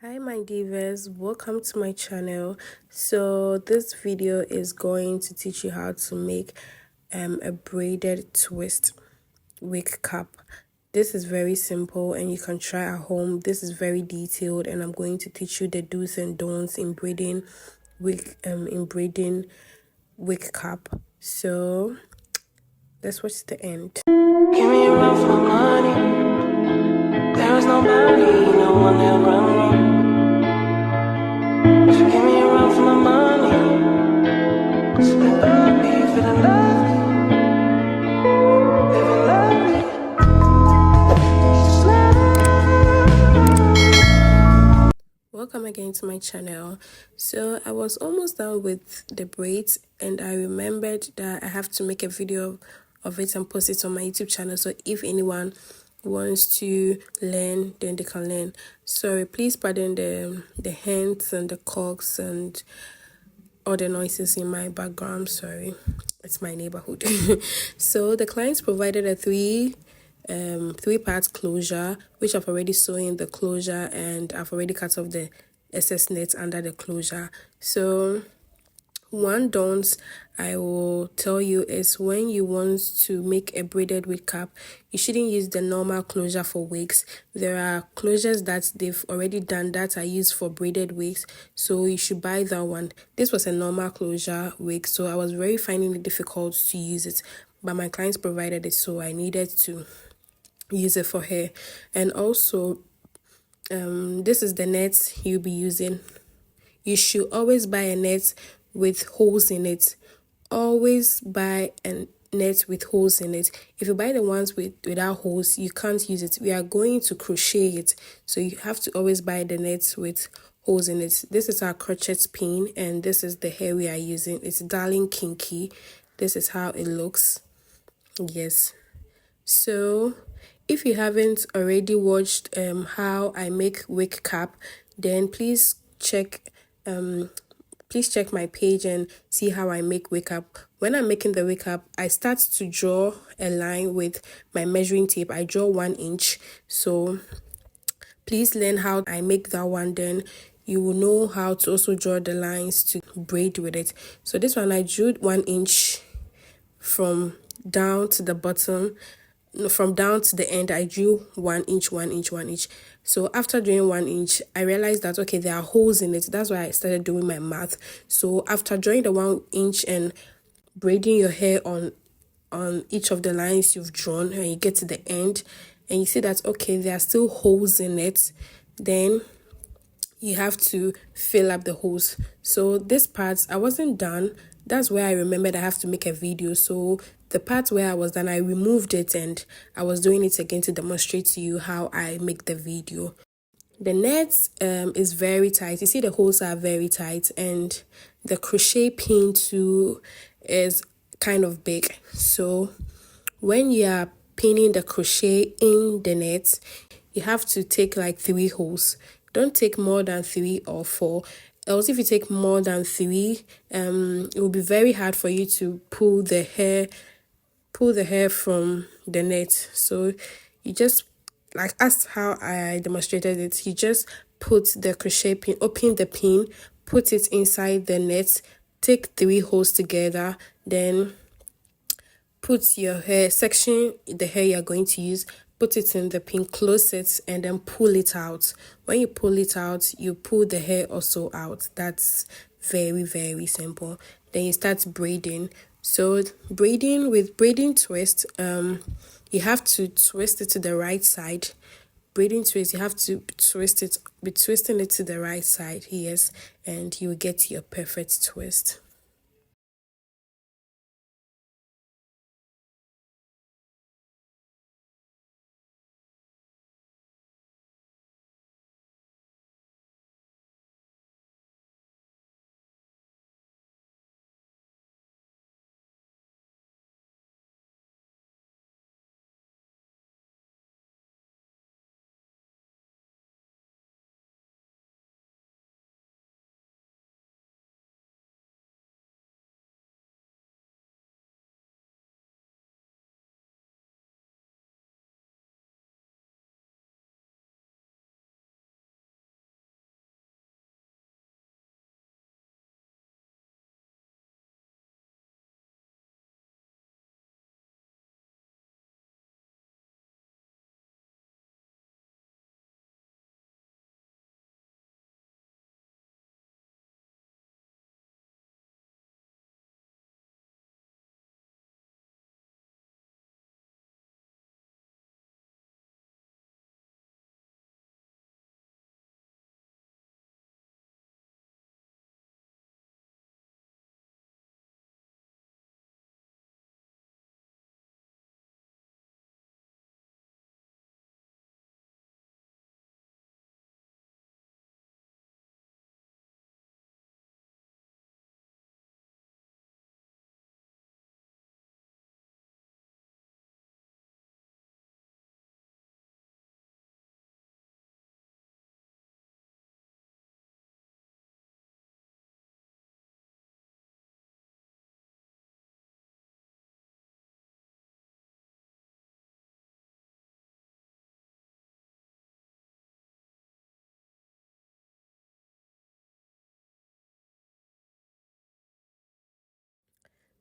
Hi my divas, welcome to my channel. So this video is going to teach you how to make a braided twist wig cap. This is very simple and you can try at home. This is very detailed and I'm going to teach you the do's and don'ts in braiding wig cap. So let's watch the end. Give me a run for my money. There is nobody, no one that run me. So give me a run for my money. So they love me, feeling lovely, living lovely. Welcome again to my channel. So I was almost done with the braids and I remembered that I have to make a video of it and post it on my YouTube channel. So if anyone wants to learn, then they can learn. Sorry, please pardon the hands and the cocks and all the noises in my background. Sorry, it's my neighborhood. So the clients provided a three-part closure, which I've already sewn in the closure and I've already cut off the excess net under the closure. So one don't I will tell you is when you want to make a braided wig cap, you shouldn't use the normal closure for wigs. There are closures that they've already done that are used for braided wigs, so you should buy that one. This was a normal closure wig, so I was very finding it difficult to use it, but my clients provided it, so I needed to use it for her. And also this is the net you'll be using. You should always buy a net with holes in it. Always buy a net with holes in it. If you buy the ones without holes, you can't use it. We are going to crochet it, so you have to always buy the nets with holes in it. This is our crochet pin and this is the hair we are using. It's darling kinky. This is how it looks. Yes. So if you haven't already watched how I make wig cap, then please check my page and see how I make wig cap. When I'm making the wig cap, I start to draw a line with my measuring tape. I draw 1 inch. So please learn how I make that one, then you will know how to also draw the lines to braid with it. So this one I drew 1 inch from down to the bottom. From down to the end, I drew 1 inch, 1 inch, 1 inch. So after doing 1 inch, I realized that okay, there are holes in it. That's why I started doing my math. So after drawing the 1 inch and braiding your hair on each of the lines you've drawn, and you get to the end and you see that okay, there are still holes in it, then you have to fill up the holes. So this part I wasn't done. That's where I remembered I have to make a video. So the part where I was done, I removed it and I was doing it again to demonstrate to you how I make the video. The net is very tight. You see the holes are very tight and the crochet pin too is kind of big. So when you are pinning the crochet in the net, you have to take like 3 holes. Don't take more than 3 or 4. Else if you take more than 3, it will be very hard for you to pull the hair from the net. So you just, like as how I demonstrated it, you just put the crochet pin, open the pin, put it inside the net, take 3 holes together, then put your hair section, the hair you're going to use, put it in the pin, close it, and then pull it out. When you pull it out, you pull the hair also out. That's very, very simple. Then you start braiding. So braiding with braiding twist, you have to twist it to the right side. Braiding twist, you have to be twisting it to the right side, yes, and you will get your perfect twist.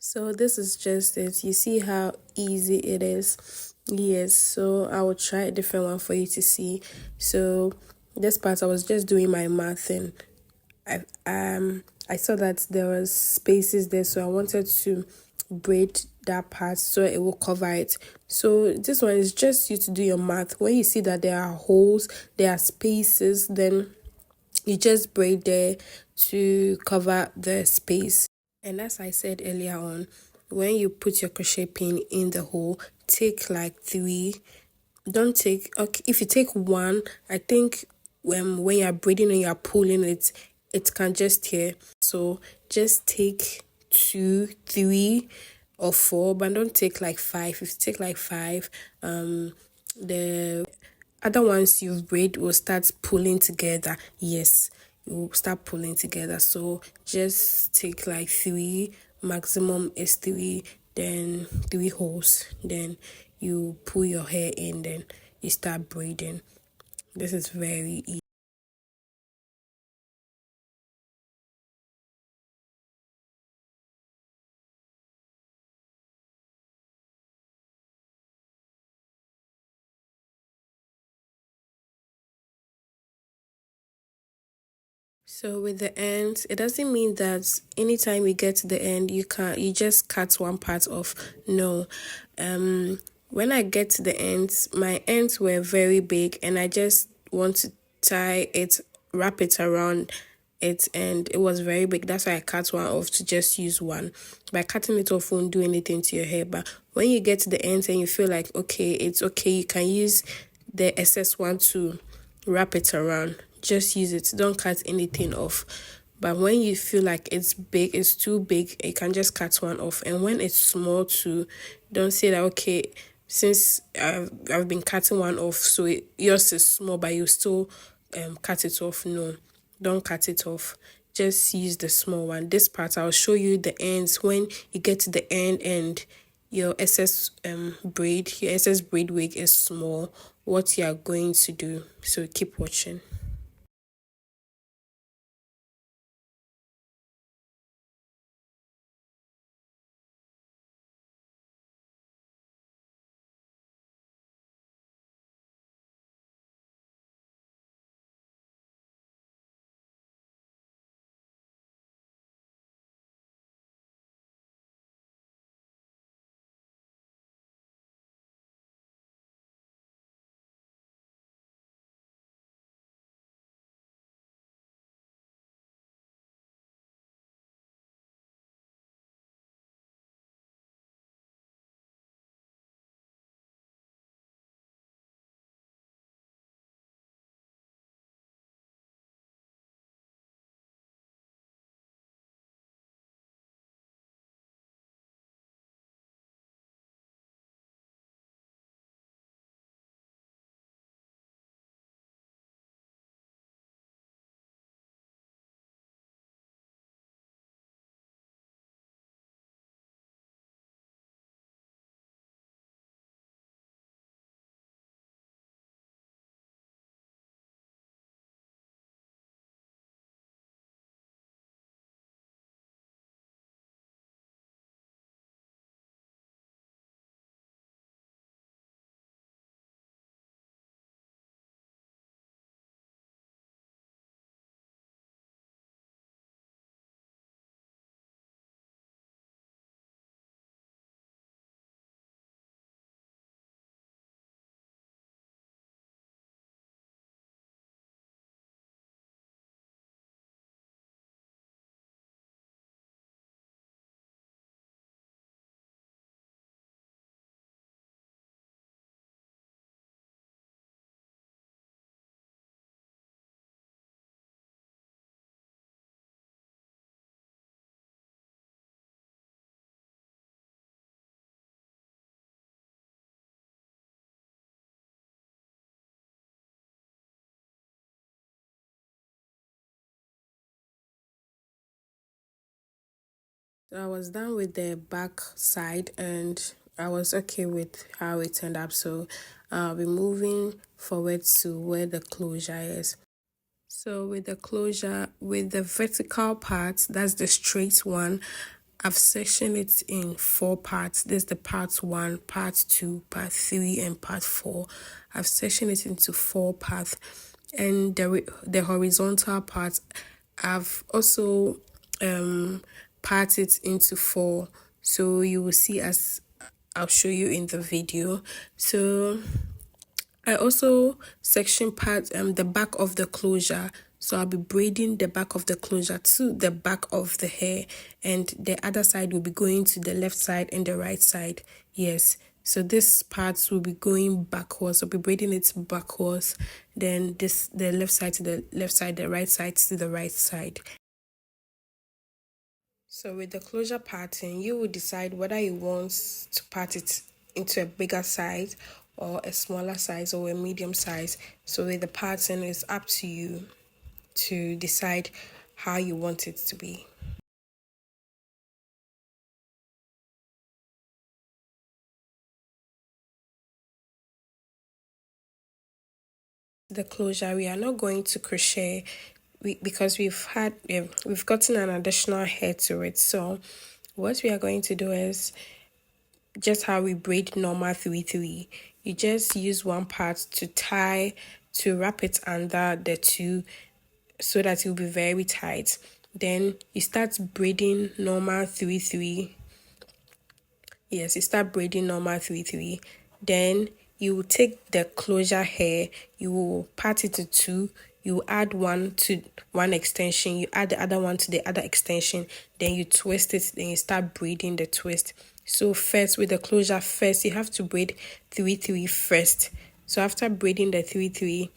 So this is just it. You see how easy it is. Yes, so I will try a different one for you to see. So this part I was just doing my math, and I saw that there was spaces there, so I wanted to braid that part so it will cover it. So this one is just you to do your math. When you see that there are holes, there are spaces, then you just braid there to cover the space. And as I said earlier on, when you put your crochet pin in the hole, take like three. Don't take, okay, if you take one, I think when you're braiding and you're pulling it, it can just tear. So just take two, three, or four, but don't take like five. If you take like five, the other ones you've braid will start pulling together. Yes, it will start pulling together. So just take like three, maximum is three, then three holes, then you pull your hair in, then you start braiding. This is very easy. So with the ends, it doesn't mean that anytime you get to the end, you just cut one part off. No. When I get to the ends, my ends were very big, and I just want to tie it, wrap it around it, and it was very big. That's why I cut one off to just use one. By cutting it off won't do anything to your hair. But when you get to the ends and you feel like okay, it's okay, you can use the excess one to wrap it around. Just use it. Don't cut anything off. But when you feel like it's big, it's too big, you can just cut one off. And when it's small too, don't say that okay, since I've been cutting one off, so yours is small, but you still cut it off. No, don't cut it off. Just use the small one. This part I'll show you the ends when you get to the end and your your excess braid wig is small, what you are going to do. So keep watching. So I was done with the back side, and I was okay with how it turned up. So I'll be moving forward to where the closure is. So with the closure, with the vertical part, that's the straight one, I've sectioned it in 4 parts. This is the part 1, part 2, part 3, and part 4. I've sectioned it into 4 parts, and the horizontal part I've also parted it into 4. So you will see as I'll show you in the video. So I also section part the back of the closure. So I'll be braiding the back of the closure to the back of the hair, and the other side will be going to the left side and the right side. Yes. So this part will be going backwards. I'll be braiding it backwards. Then the left side to the left side, the right side to the right side. So with the closure pattern, you will decide whether you want to part it into a bigger size or a smaller size or a medium size. So with the pattern, it's up to you to decide how you want it to be. The closure, we are not going to crochet because we've gotten an additional hair to it. So what we are going to do is just how we braid normal 3-3. You just use one part to wrap it under the 2 so that it will be very tight. Then you start braiding normal 3-3. Yes, you start braiding normal 3-3. Then you will take the closure hair, you will part it to 2. You add one to one extension, you add the other one to the other extension, then you twist it, then you start braiding the twist. So first, with the closure, first you have to braid 3-3 first. So after braiding the 3-3,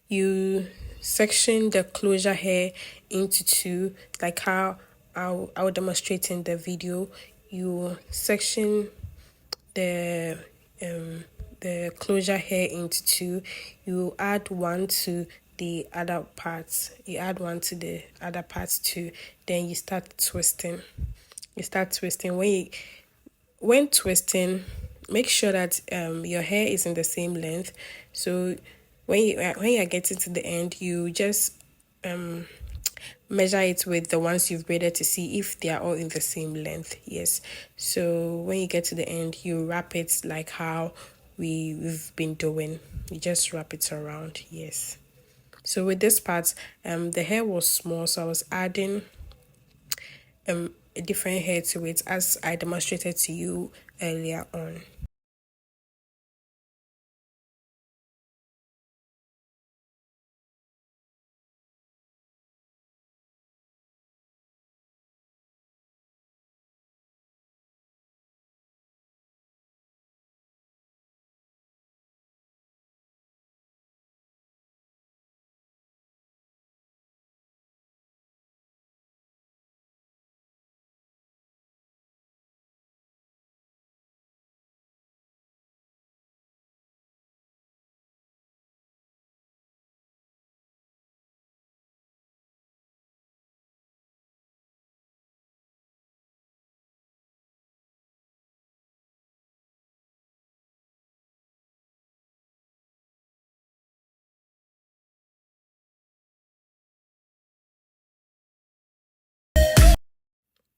you section the closure hair into 2, like how I'll demonstrate in the video. You section the closure hair into 2. You add one to the other parts. You add one to the other parts too. Then you start twisting. When twisting, make sure that your hair is in the same length. So when you are getting to the end, you just measure it with the ones you've braided to see if they are all in the same length. Yes. So when you get to the end, you wrap it like how we've been doing. You just wrap it around. Yes. So with this part, the hair was small, so I was adding a different hair to it as I demonstrated to you earlier on.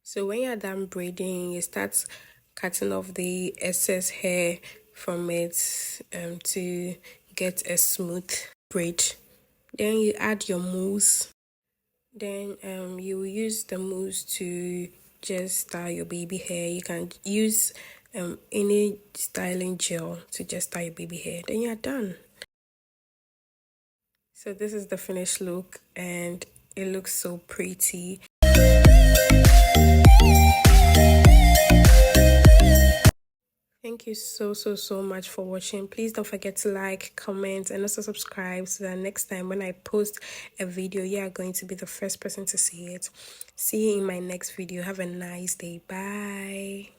So when you're done braiding, you start cutting off the excess hair from it to get a smooth braid. Then you add your mousse. Then you will use the mousse to just style your baby hair. You can use any styling gel to just style your baby hair. Then you're done. So this is the finished look, and it looks so pretty. Thank you so much for watching. Please don't forget to like, comment, and also subscribe so that next time when I post a video, you are going to be the first person to see it. See you in my next video. Have a nice day. Bye.